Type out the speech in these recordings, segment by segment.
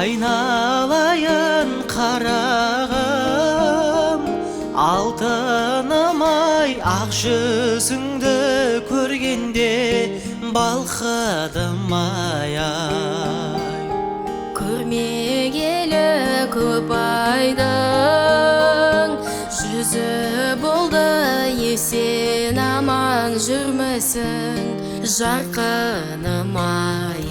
айналайын қарағым, алтыным-ай, ақ жүзіңді көргенде балқыдым-ай. Көрмегелі көп айдың жүзі болды, есен аман жүрмісің жарқыным-ай.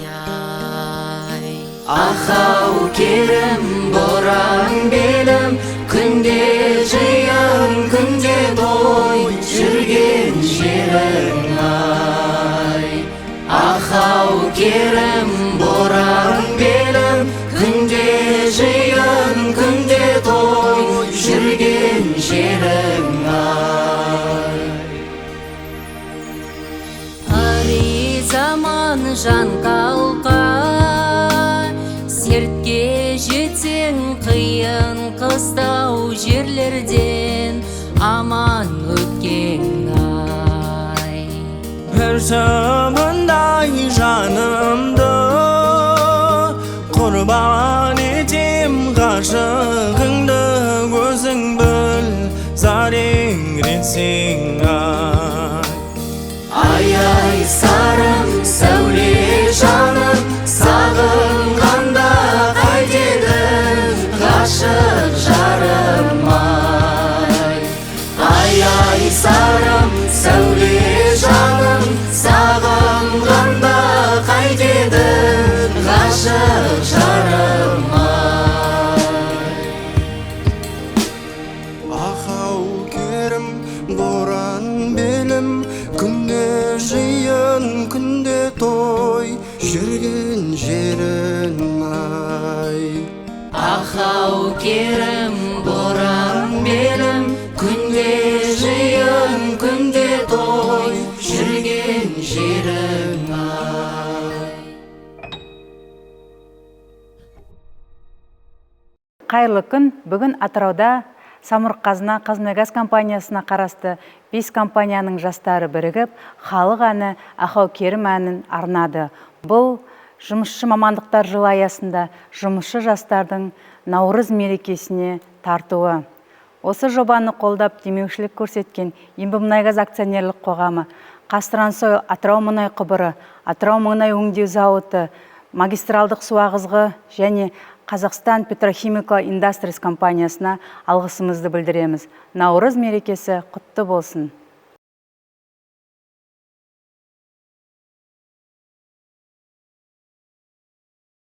Ахау керім боран белім, күнде жиын күнде той жүрген жерің-ай. Ахау керім боран белім, күнде жиын күнде той жүрген жерің-ай. Ари заман жан қалқа, сертке жетсең қиын қыстау жерлерден аман өткен-ай. Бір сымындай жанымды құрбан етем ғашығыңды, өзің біл зареңретсең-ай. Ай-ай сарым, сәуле жаным, сағынғанда қайтеді ғашық жарым-ай. Ай-ай сарым, сәуле жаным, сағынғанда қайтеді ғашық жарым-ай. Ахау керім боран белім, күнде жиын күнде той жүрген жерің-ай. Ахау керім боран белім, күнде жиын күнде той жүрген жерің-ай. Қайырлы күн. Бүгін Атырауда Самұрық-қазына Қазмұнайгаз компаниясына қарасты 5 компанияның жастары бірігіп, халық әні Ахау керім әнін арнады. Бұл жұмысшы мамандықтар жылы аясында жұмысшы жастардың Наурыз мерекесіне тартуы. Осы жобаны қолдап демеушілік көрсеткен Ембімұнайгаз акционерлік қоғамы, Қазтрансойл Атырау мұнай құбыры, Атырау мұнай өңдеу зауыты, магистралдық су ағызғы және Қазақстан Petrochemical Industries компаниясына алғысымызды білдіреміз. Наурыз мерекесі құтты болсын.